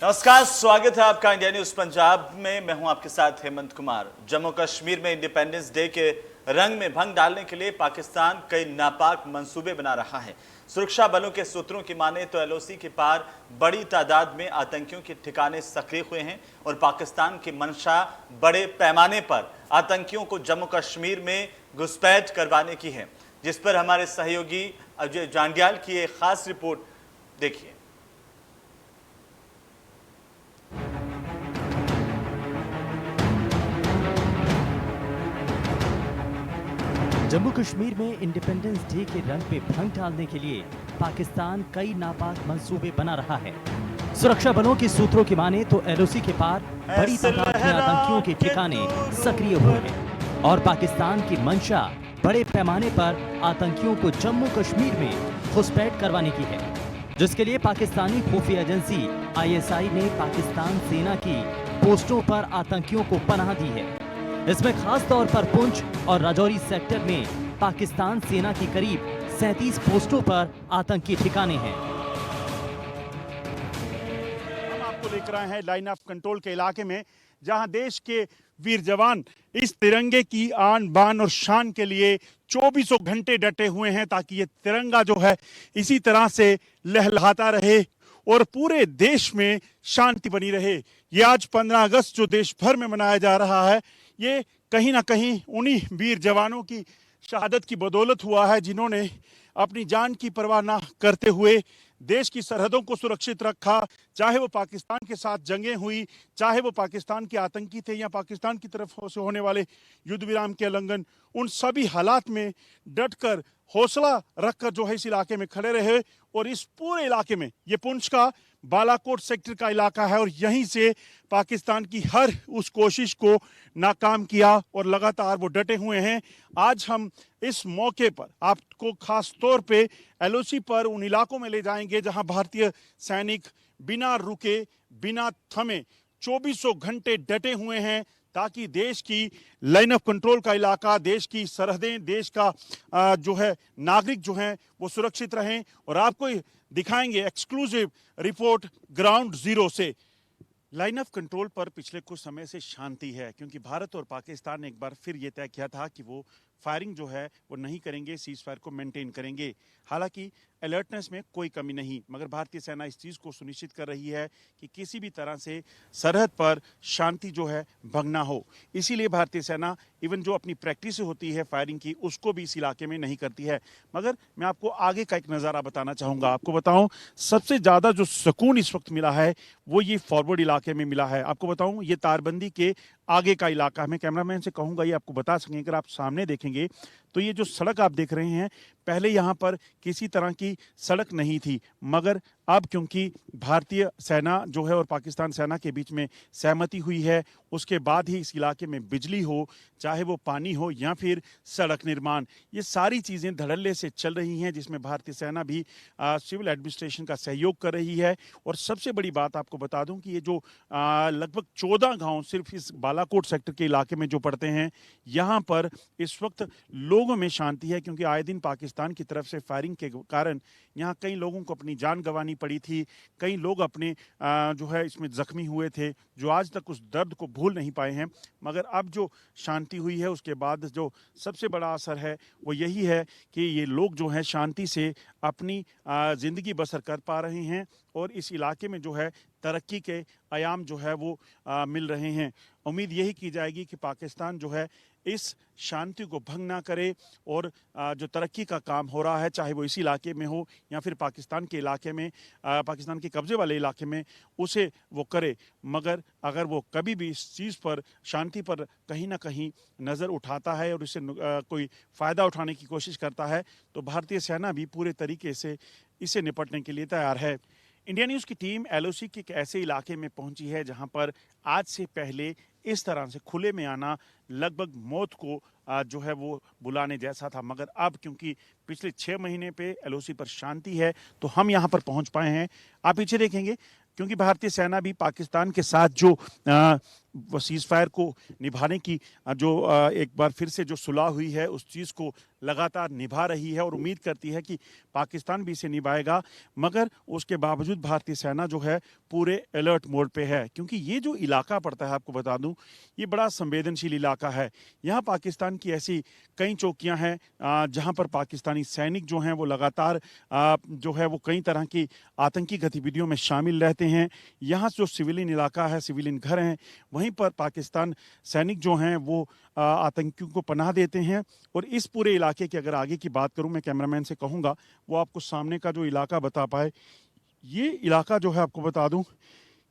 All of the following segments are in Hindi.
नमस्कार, स्वागत है आपका इंडिया न्यूज पंजाब में। मैं हूं आपके साथ हेमंत कुमार। जम्मू कश्मीर में इंडिपेंडेंस डे के रंग में भंग डालने के लिए पाकिस्तान कई नापाक मंसूबे बना रहा है। सुरक्षा बलों के सूत्रों की माने तो एलओसी के पार बड़ी तादाद में आतंकियों के ठिकाने सक्रिय हुए हैं और पाकिस्तान की मंशा बड़े पैमाने पर आतंकियों को जम्मू कश्मीर में घुसपैठ करवाने की है, जिस पर हमारे सहयोगी अजय जांडियाल की एक खास रिपोर्ट देखिए। जम्मू कश्मीर में इंडिपेंडेंस डे के रंग पे भंग डालने के लिए पाकिस्तान कई नापाक मंसूबे बना रहा है। सुरक्षा बलों के सूत्रों की माने तो एलओसी के पार बड़ी तादाद में आतंकियों के ठिकाने सक्रिय हुए हैं और पाकिस्तान की मंशा बड़े पैमाने पर आतंकियों को जम्मू कश्मीर में घुसपैठ करवाने की है, जिसके लिए पाकिस्तानी खुफिया एजेंसी ISI ने पाकिस्तान सेना की पोस्टों पर आतंकियों को पनाह दी है। इसमें खास तौर पर पुंछ और राजौरी सेक्टर में पाकिस्तान सेना की करीब 37 पोस्टों पर आतंकी ठिकाने हैं। हम आपको लेकर आए हैं लाइन ऑफ कंट्रोल के इलाके में, जहां देश के वीर जवान इस तिरंगे की आन बान और शान के लिए 24 घंटे डटे हुए हैं, ताकि ये तिरंगा जो है इसी तरह से लहलहाता रहे और पूरे देश में शांति बनी रहे। ये आज 15 अगस्त जो देश भर में मनाया जा रहा है, ये कहीं ना कहीं उन्हीं वीर जवानों की शहादत की बदौलत हुआ है, जिन्होंने अपनी जान की परवाह न करते हुए देश की सरहदों को सुरक्षित रखा। चाहे वो पाकिस्तान के साथ जंगें हुई, चाहे वो पाकिस्तान के आतंकी थे या पाकिस्तान की तरफ से होने वाले युद्ध विराम के उल्लंघन, उन सभी हालात में डटकर हौसला रखकर जो है इस इलाके में खड़े रहे। और इस पूरे इलाके में, ये पुंछ का बालाकोट सेक्टर का इलाका है और यहीं से पाकिस्तान की हर उस कोशिश को नाकाम किया और लगातार वो डटे हुए हैं। आज हम इस मौके पर आपको खास तौर पे एलओसी पर उन इलाकों में ले जाएंगे जहां भारतीय सैनिक बिना रुके, बिना थमे 24 घंटे डटे हुए हैं, ताकि देश की लाइन ऑफ कंट्रोल का इलाका, देश की सरहदें, देश का जो है नागरिक जो हैं वो सुरक्षित रहें। और आपको दिखाएंगे एक्सक्लूसिव रिपोर्ट ग्राउंड जीरो से। लाइन ऑफ कंट्रोल पर पिछले कुछ समय से शांति है, क्योंकि भारत और पाकिस्तान ने एक बार फिर ये तय किया था कि वो फायरिंग जो है वो नहीं करेंगे, सीज फायर को मेंटेन करेंगे। हालांकि अलर्टनेस में कोई कमी नहीं, मगर भारतीय सेना इस चीज़ को सुनिश्चित कर रही है कि किसी भी तरह से सरहद पर शांति जो है भंग ना हो। इसीलिए भारतीय सेना इवन जो अपनी प्रैक्टिस होती है फायरिंग की, उसको भी इस इलाके में नहीं करती है। मगर मैं आपको आगे का एक नज़ारा बताना चाहूँगा। आपको बताऊँ, सबसे ज़्यादा जो सुकून इस वक्त मिला है वो ये फॉरवर्ड इलाके में मिला है। आपको बताऊँ, ये तारबंदी के आगे का इलाका, मैं कैमरामैन से कहूँगा ये आपको बता सकें। अगर आप सामने देखेंगे तो ये जो सड़क आप देख रहे हैं, पहले यहाँ पर किसी तरह की सड़क नहीं थी, मगर अब क्योंकि भारतीय सेना जो है और पाकिस्तान सेना के बीच में सहमति हुई है, उसके बाद ही इस इलाके में बिजली हो, चाहे वो पानी हो या फिर सड़क निर्माण, ये सारी चीज़ें धड़ल्ले से चल रही हैं, जिसमें भारतीय सेना भी सिविल एडमिनिस्ट्रेशन का सहयोग कर रही है। और सबसे बड़ी बात आपको बता दूं कि ये जो लगभग 14 गांव सिर्फ इस बालाकोट सेक्टर के इलाके में जो पड़ते हैं, यहाँ पर इस वक्त लोगों में शांति है, क्योंकि आए दिन पाकिस्तान की तरफ से फायरिंग के कारण यहाँ कई लोगों को अपनी जान गंवानी पड़ी थी। कई लोग अपने जो है इसमें जख्मी हुए थे, जो आज तक उस दर्द को भूल नहीं पाए हैं। मगर अब जो शांति हुई है, उसके बाद जो सबसे बड़ा असर है वो यही है कि ये लोग जो हैं शांति से अपनी ज़िंदगी बसर कर पा रहे हैं और इस इलाके में जो है तरक्की के आयाम जो है वो मिल रहे हैं। उम्मीद यही की जाएगी कि पाकिस्तान जो है इस शांति को भंग ना करे और जो तरक्की का काम हो रहा है, चाहे वो इसी इलाके में हो या फिर पाकिस्तान के इलाके में, पाकिस्तान के कब्जे वाले इलाके में, उसे वो करे। मगर अगर वो कभी भी इस चीज़ पर, शांति पर कहीं ना कहीं नज़र उठाता है और इससे कोई फ़ायदा उठाने की कोशिश करता है, तो भारतीय सेना भी पूरे तरीके से इससे निपटने के लिए तैयार है। इंडिया न्यूज़ की टीम एलओसी के एक ऐसे इलाके में पहुंची है जहां पर आज से पहले इस तरह से खुले में आना लगभग मौत को जो है वो बुलाने जैसा था, मगर अब क्योंकि पिछले 6 महीने पे एलओसी पर शांति है, तो हम यहाँ पर पहुँच पाए हैं। आप पीछे देखेंगे, क्योंकि भारतीय सेना भी पाकिस्तान के साथ जो सीज फायर को निभाने की जो एक बार फिर से जो सुलह हुई है उस चीज़ को लगातार निभा रही है और उम्मीद करती है कि पाकिस्तान भी इसे निभाएगा। मगर उसके बावजूद भारतीय सेना जो है पूरे अलर्ट मोड पे है, क्योंकि ये जो इलाका पड़ता है, आपको बता दूं, ये बड़ा संवेदनशील इलाका है। यहाँ पाकिस्तान की ऐसी कई चौकियां हैं जहां पर पाकिस्तानी सैनिक जो हैं वो लगातार जो है वो कई तरह की आतंकी गतिविधियों में शामिल रहते हैं। यहाँ जो सिविलियन इलाका है, सिविलियन घर हैं, वहीं पर पाकिस्तान सैनिक जो हैं वो आतंकियों को पनाह देते हैं। और इस पूरे इलाके की अगर आगे की बात करूं, मैं कैमरामैन से कहूंगा वो आपको सामने का जो इलाका बता पाए। ये इलाका जो है आपको बता दूं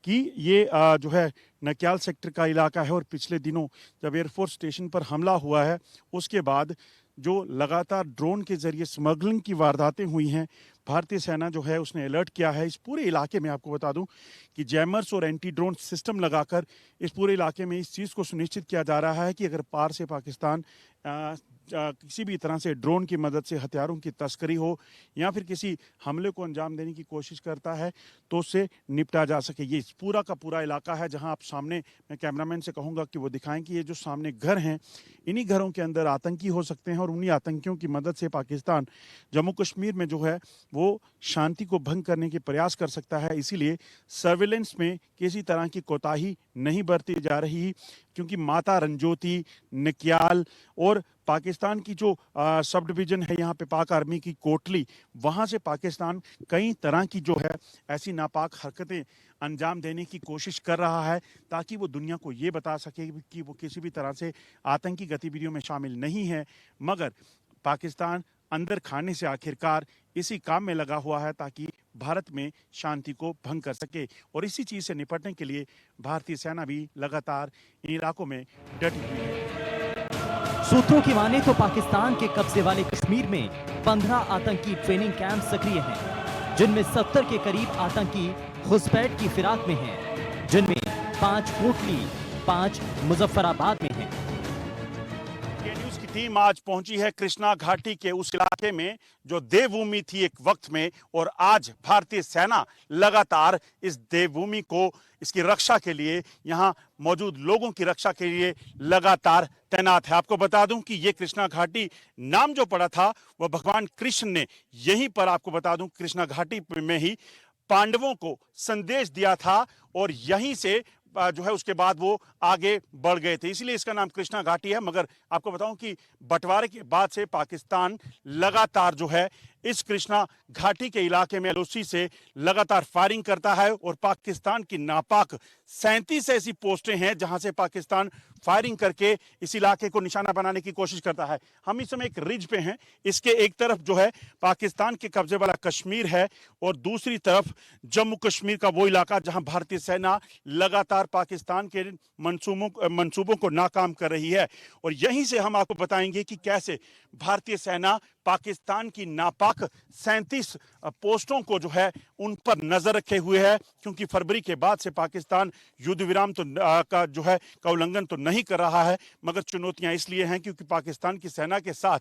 कि ये जो है नक्याल सेक्टर का इलाका है और पिछले दिनों जब एयरफोर्स स्टेशन पर हमला हुआ है उसके बाद जो लगातार ड्रोन के जरिए स्मगलिंग की वारदातें हुई हैं, भारतीय सेना जो है उसने अलर्ट किया है। इस पूरे इलाके में आपको बता दूं कि जैमर्स और एंटी ड्रोन सिस्टम लगाकर इस पूरे इलाके में इस चीज़ को सुनिश्चित किया जा रहा है कि अगर पार से पाकिस्तान किसी भी तरह से ड्रोन की मदद से हथियारों की तस्करी हो या फिर किसी हमले को अंजाम देने की कोशिश करता है तो उससे निपटा जा सके। ये पूरा का पूरा इलाका है जहां आप सामने, मैं कैमरामैन से कहूंगा कि वो दिखाएं कि ये जो सामने घर हैं, इन्हीं घरों के अंदर आतंकी हो सकते हैं और उन्हीं आतंकियों की मदद से पाकिस्तान जम्मू कश्मीर में जो है वो शांति को भंग करने के प्रयास कर सकता है। इसीलिए सर्विलेंस में किसी तरह की कोताही नहीं बरती जा रही, क्योंकि माता रंजोती, नक्याल और पाकिस्तान की जो सब डिवीजन है यहाँ पे पाक आर्मी की कोटली, वहाँ से पाकिस्तान कई तरह की जो है ऐसी नापाक हरकतें अंजाम देने की कोशिश कर रहा है ताकि वो दुनिया को ये बता सके कि वो किसी भी तरह से आतंकी गतिविधियों में शामिल नहीं है। मगर पाकिस्तान अंदर खाने से आखिरकार इसी काम में लगा हुआ है ताकि भारत में शांति को भंग कर सके। और इसी चीज़ से निपटने के लिए भारतीय सेना भी लगातार इन इलाकों में डटी हुई है। सूत्रों की माने तो पाकिस्तान के कब्जे वाले कश्मीर में 15 आतंकी ट्रेनिंग कैंप सक्रिय हैं, जिनमें 70 के करीब आतंकी घुसपैठ की फिराक में हैं, जिनमें 5 कोटली, 5 मुजफ्फराबाद में हैं। न्यूज की टीम आज पहुंची है कृष्णा घाटी के उस इलाके में जो देवभूमि थी एक वक्त में, और आज भारतीय सेना लगातार इस देवभूमि को, इसकी रक्षा के लिए, यहाँ मौजूद लोगों की रक्षा के लिए लगातार तैनात है। आपको बता दूं कि ये कृष्णा घाटी नाम जो पड़ा था वह भगवान कृष्ण ने यहीं पर, आपको बता दूं, कृष्णा घाटी में ही पांडवों को संदेश दिया था और यहीं से जो है उसके बाद वो आगे बढ़ गए थे, इसलिए इसका नाम कृष्णा घाटी है। मगर आपको बताऊं कि बंटवारे के बाद से पाकिस्तान लगातार जो है इस कृष्णा घाटी के इलाके में एलओसी से लगातार फायरिंग करता है और पाकिस्तान की नापाक 37 ऐसी पोस्टें हैं जहां से पाकिस्तान फायरिंग करके इस इलाके को निशाना बनाने की कोशिश करता है। हम इस समय एक रिज पे हैं, इसके एक तरफ जो है पाकिस्तान के कब्जे वाला कश्मीर है और दूसरी तरफ जम्मू कश्मीर का वो इलाका जहां भारतीय सेना लगातार पाकिस्तान के मंसूबों को नाकाम कर रही है। और यहीं से हम आपको बताएंगे कि कैसे भारतीय सेना पाकिस्तान की नापाक 37 पोस्टों को जो है उन पर नजर रखे हुए है, क्योंकि फरवरी के बाद से पाकिस्तान युद्ध विराम तो का जो है का उल्लंघन तो नहीं कर रहा है, मगर चुनौतियां इसलिए हैं क्योंकि पाकिस्तान की सेना के साथ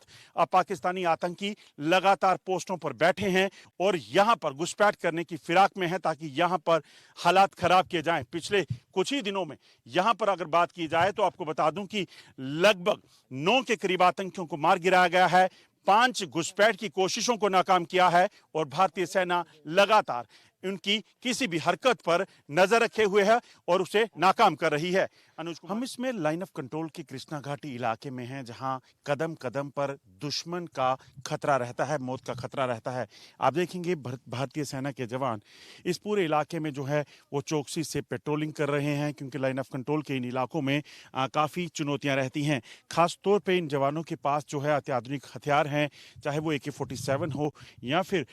पाकिस्तानी आतंकी लगातार पोस्टों पर बैठे हैं और यहां पर घुसपैठ करने की फिराक में है ताकि यहां पर हालात खराब किए जाएं। पिछले कुछ ही दिनों में यहां पर अगर बात की जाए तो आपको बता दूं कि लगभग 9 के करीब आतंकियों को मार गिराया गया है, 5 घुसपैठ की कोशिशों को नाकाम किया है और भारतीय सेना लगातार उनकी किसी भी हरकत पर नजर रखे हुए है और उसे नाकाम कर रही है। अनुज, हम इसमें लाइन ऑफ कंट्रोल की कृष्णा घाटी इलाके में हैं जहां कदम कदम पर दुश्मन का खतरा रहता है, मौत का खतरा रहता है। आप देखेंगे भारतीय सेना के जवान इस पूरे इलाके में जो है वो चौकसी से पेट्रोलिंग कर रहे हैं, क्योंकि लाइन ऑफ कंट्रोल के इन इलाकों में काफ़ी चुनौतियां रहती हैं। खास तौर पर इन जवानों के पास जो है अत्याधुनिक हथियार हैं, चाहे वो AK-47 हो या फिर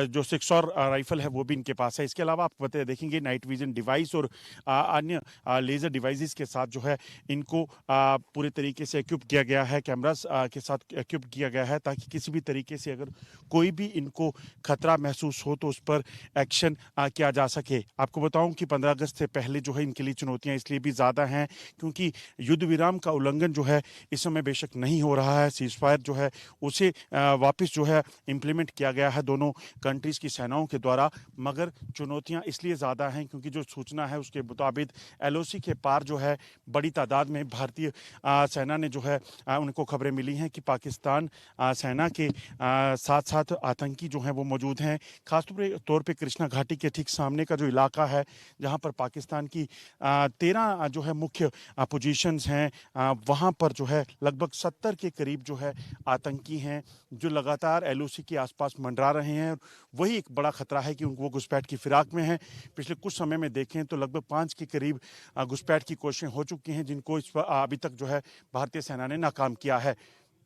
जो 6 राइफल है वो भी इनके पास है। इसके अलावा आप देखेंगे नाइट विजन डिवाइस और अन्य लेजर डिवाइसेस के साथ जो है इनको पूरे तरीके से इक्विप किया गया है, कैमरास के साथ इक्विप किया गया है ताकि किसी भी तरीके से अगर कोई भी इनको खतरा महसूस हो तो उस पर एक्शन किया जा सके। आपको बताऊं कि 15 अगस्त से पहले जो है इनके लिए चुनौतियां इसलिए भी ज़्यादा हैं क्योंकि युद्ध विराम का उल्लंघन जो है इस समय बेशक नहीं हो रहा है, सीज फायर जो है उसे वापस जो है इम्प्लीमेंट किया गया है दोनों कंट्रीज़ की सेनाओं के द्वारा, मगर चुनौतियां इसलिए ज़्यादा हैं क्योंकि जो सूचना है उसके मुताबिक एलओसी के पार जो है बड़ी तादाद में भारतीय सेना ने जो है उनको खबरें मिली हैं कि पाकिस्तान सेना के साथ साथ आतंकी जो हैं वो मौजूद हैं। खासतौर तौर पे कृष्णा घाटी के ठीक सामने का जो इलाका है जहां पर पाकिस्तान की 13 जो है मुख्य पोजीशंस हैं, वहां पर जो है लगभग 70 के करीब जो है आतंकी हैं जो लगातार एलओसी के आसपास मंडरा रहे हैं। वही एक बड़ा खतरा है कि वो घुसपैठ की फिराक में हैं। पिछले कुछ समय में देखें तो लगभग 5 के करीब घुसपैठ की कोशिशें हो चुकी हैं जिनको अभी तक जो है भारतीय सेना ने नाकाम किया है।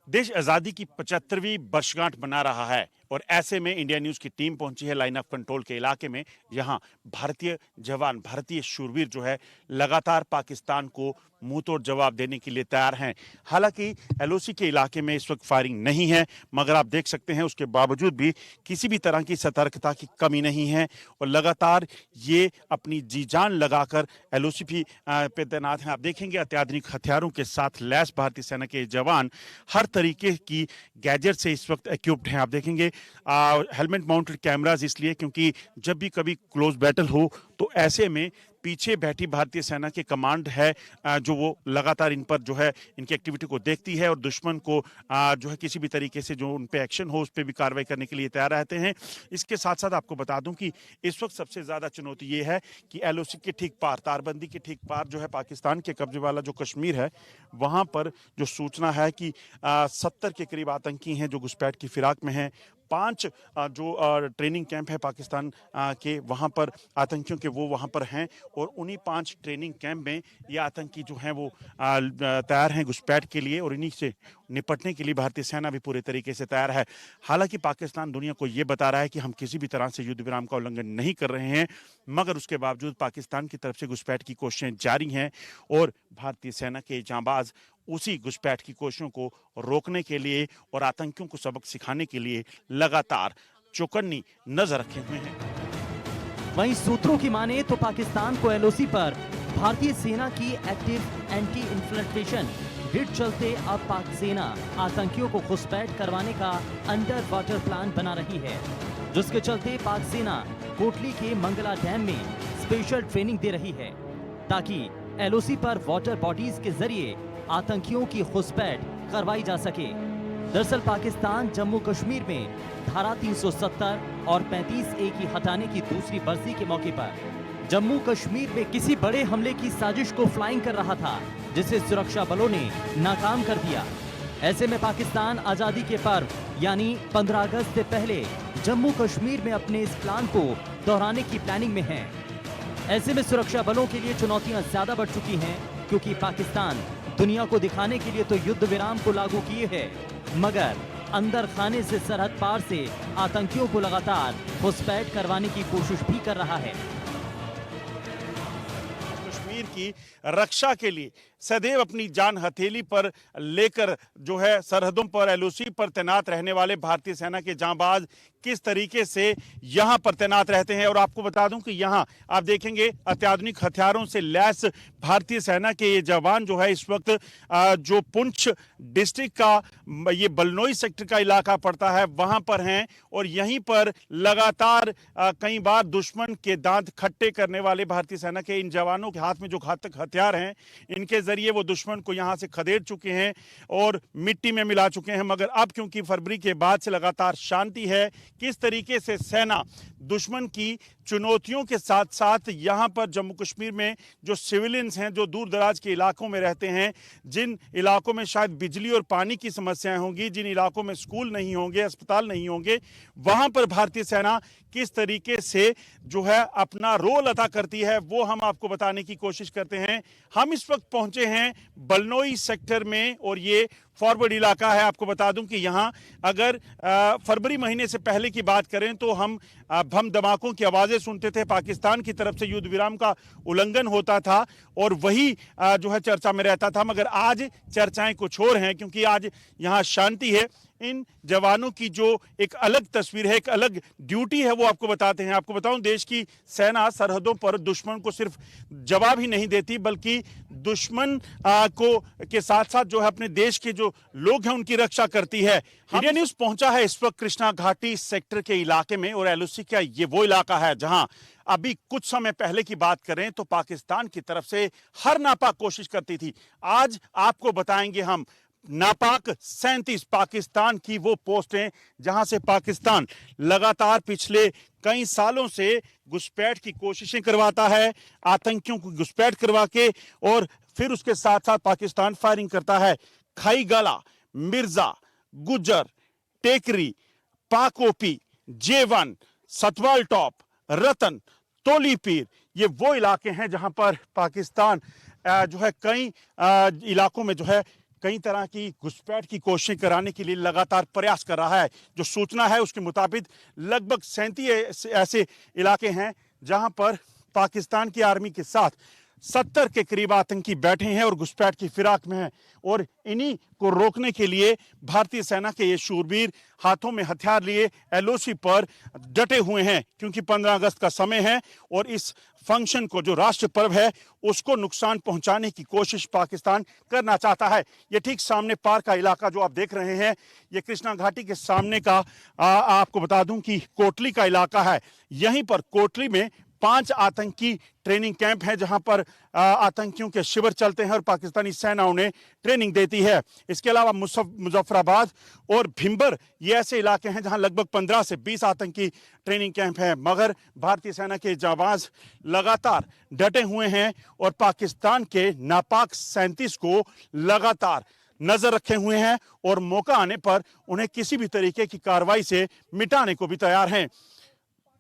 देश आज़ादी की 75वीं वर्षगांठ मना रहा है और ऐसे में इंडिया न्यूज़ की टीम पहुंची है लाइन ऑफ कंट्रोल के इलाके में, जहां भारतीय जवान, भारतीय शूरवीर जो है लगातार पाकिस्तान को मुंह तोड़ जवाब देने के लिए तैयार हैं। हालांकि एलओसी के इलाके में इस वक्त फायरिंग नहीं है, मगर आप देख सकते हैं उसके बावजूद भी किसी भी तरह की सतर्कता की कमी नहीं है और लगातार ये अपनी जी जान लगाकर एलओसी पे तैनात हैं। आप देखेंगे अत्याधुनिक हथियारों के साथ लैस भारतीय सेना के जवान हर तरीके की गैजेट से इस वक्त इक्विप्ड हैं। आप देखेंगे हेलमेट माउंटेड कैमराज, इसलिए क्योंकि जब भी कभी क्लोज बैटल हो तो ऐसे में पीछे बैठी भारतीय सेना की कमांड है जो वो लगातार इन पर जो है इनकी एक्टिविटी को देखती है और दुश्मन को जो है किसी भी तरीके से जो उन पे एक्शन हो उस पर भी कार्रवाई करने के लिए तैयार रहते हैं। इसके साथ साथ आपको बता दूं कि इस वक्त सबसे ज़्यादा चुनौती ये है कि एलओसी के ठीक पार, तारबंदी के ठीक पार जो है पाकिस्तान के कब्जे वाला जो कश्मीर है, वहाँ पर जो सूचना है कि 70 के करीब आतंकी हैं जो घुसपैठ की फिराक में हैं। 5 जो ट्रेनिंग कैंप है पाकिस्तान के, वहाँ पर आतंकियों के वो वहाँ पर हैं और उन्हीं 5 ट्रेनिंग कैंप में ये आतंकी जो हैं वो तैयार हैं घुसपैठ के लिए और इन्हीं से निपटने के लिए भारतीय सेना भी पूरे तरीके से तैयार है। हालांकि पाकिस्तान दुनिया को ये बता रहा है कि हम किसी भी तरह से युद्ध विराम का उल्लंघन नहीं कर रहे हैं, मगर उसके बावजूद पाकिस्तान की तरफ से घुसपैठ की कोशिशें जारी हैं और भारतीय सेना के जांबाज उसी घुसपैठ की कोशिशों को रोकने के लिए और आतंकियों को सबक सिखाने के लिए लगातार चौकन्नी नजर रखे हुए हैं। वहीं सूत्रों की माने तो पाकिस्तान को एलओसी पर भारतीय सेना की एक्टिव एंटी इन्फिल्ट्रेशन ग्रिड चलते अब पाक सेना आतंकियों को घुसपैठ करवाने का अंडर वाटर प्लान बना रही है, जिसके चलते पाक सेना कोटली के मंगला डैम में स्पेशल ट्रेनिंग दे रही है ताकि एलओसी पर वाटर बॉडीज के जरिए आतंकियों की घुसपैठ करवाई जा सके। दरअसल पाकिस्तान जम्मू कश्मीर में धारा 370 और 35A की हटाने की दूसरी बरसी के मौके पर जम्मू कश्मीर में किसी बड़े हमले की साजिश को फ्लाइंग कर रहा था, जिसे सुरक्षा बलों ने नाकाम कर दिया। ऐसे में पाकिस्तान आजादी के पर्व यानी 15 अगस्त से पहले जम्मू कश्मीर में अपने इस प्लान को दोहराने की प्लानिंग में है। ऐसे में सुरक्षा बलों के लिए चुनौतियां ज्यादा बढ़ चुकी हैं, क्योंकि पाकिस्तान दुनिया को दिखाने के लिए तो युद्ध विराम को लागू किए है, मगर अंदर खाने से सरहद पार से आतंकियों को लगातार घुसपैठ करवाने की कोशिश भी कर रहा है। कश्मीर की रक्षा के लिए सदैव अपनी जान हथेली पर लेकर जो है सरहदों पर एलओसी पर तैनात रहने वाले भारतीय सेना के जांबाज किस तरीके से यहां पर तैनात रहते हैं। और आपको बता दूं कि यहां आप देखेंगे अत्याधुनिक हथियारों से लैस भारतीय सेना के ये जवान जो है इस वक्त जो पुंछ डिस्ट्रिक्ट का ये बलनोई सेक्टर का इलाका पड़ता है वहां पर हैं और यहीं पर लगातार कई बार दुश्मन के दांत खट्टे करने वाले भारतीय सेना के इन जवानों के हाथ में जो घातक हथियार हैं इनके जरिए वो दुश्मन को यहां से खदेड़ चुके हैं और मिट्टी में मिला चुके हैं। मगर अब क्योंकि फरवरी के बाद से लगातार शांति है, किस तरीके से सेना दुश्मन की चुनौतियों के साथ साथ यहां पर जम्मू कश्मीर में जो सिविलियंस हैं जो दूर दराज के इलाकों में रहते हैं, जिन इलाकों में शायद बिजली और पानी की समस्याएं होंगी, जिन इलाकों में स्कूल नहीं होंगे, अस्पताल नहीं होंगे, वहां पर भारतीय सेना किस तरीके से जो है अपना रोल अदा करती है वो हम आपको बताने की कोशिश करते हैं। हम इस वक्त पहुंचे हैं बलनोई सेक्टर में और ये फॉरवर्ड इलाका है। आपको बता दूं कि यहां अगर फरवरी महीने से पहले की बात करें तो हम बम धमाकों की आवाजें सुनते थे, पाकिस्तान की तरफ से युद्ध विराम का उल्लंघन होता था और वही जो है चर्चा में रहता था। मगर आज चर्चाएं कुछ और हैं क्योंकि आज यहां शांति है। इन जवानों की जो एक अलग तस्वीर है, एक अलग ड्यूटी है, वो आपको बताते हैं। आपको बताऊं, देश की सेना सरहदों पर दुश्मन को सिर्फ जवाब ही नहीं देती, बल्कि दुश्मन को के साथ साथ जो है अपने देश के जो लोग हैं उनकी रक्षा करती है। इंडिया न्यूज पहुंचा है इस वक्त कृष्णा घाटी सेक्टर के इलाके में, और एलओसी का ये वो इलाका है जहां अभी कुछ समय पहले की बात करें तो पाकिस्तान की तरफ से हर नापाक कोशिश करती थी। आज आपको बताएंगे हम नापाक 37 पाकिस्तान की वो पोस्टें जहां से पाकिस्तान लगातार पिछले कई सालों से घुसपैठ की कोशिशें करवाता है, आतंकियों को घुसपैठ करवा के, और फिर उसके साथ साथ पाकिस्तान फायरिंग करता है। खाई गाला, मिर्जा, गुजर, टेकरी, पाकोपी, जेवन, सतवाल टॉप, रतन, तोली पीर, ये वो इलाके हैं जहां पर पाकिस्तान जो है कई इलाकों में जो है कई तरह की घुसपैठ की कोशिश कराने के लिए लगातार प्रयास कर रहा है। जो सूचना है उसके मुताबिक लगभग 37 ऐसे इलाके हैं जहां पर पाकिस्तान की आर्मी के साथ 70 के करीब आतंकी बैठे हैं और घुसपैठ की फिराक में हैं, और इन्हीं को रोकने के लिए भारतीय सेना के ये शूरवीर हाथों में हथियार लिए एलओसी पर डटे हुए हैं, क्योंकि 15 अगस्त का समय है और इस फंक्शन को, जो राष्ट्र पर्व है, उसको नुकसान पहुंचाने की कोशिश पाकिस्तान करना चाहता है। ये ठीक सामने पार का इलाका जो आप देख रहे हैं, ये कृष्णा घाटी के सामने का आपको बता दूं कि कोटली का इलाका है। यहीं पर कोटली में 5 आतंकी ट्रेनिंग कैंप है जहां पर आतंकियों के शिविर चलते हैं और पाकिस्तानी सेना उन्हें ट्रेनिंग देती है। इसके अलावा मुजफ्फराबाद और भिंबर ये ऐसे इलाके हैं जहां लगभग 15 से 20 आतंकी ट्रेनिंग कैंप हैं, मगर भारतीय सेना के जाबाज लगातार डटे हुए हैं और पाकिस्तान के नापाक 37 को लगातार नजर रखे हुए हैं और मौका आने पर उन्हें किसी भी तरीके की कार्रवाई से मिटाने को भी तैयार हैं।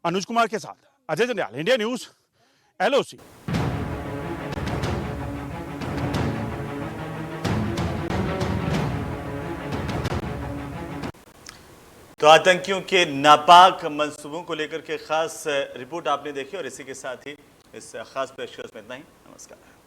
अनुज कुमार के साथ Ajay Jandial, India news, LOC. तो आतंकियों के नापाक मंसूबों को लेकर के खास रिपोर्ट आपने देखी, और इसी के साथ ही इस खास पेशकश में इतना ही। नमस्कार।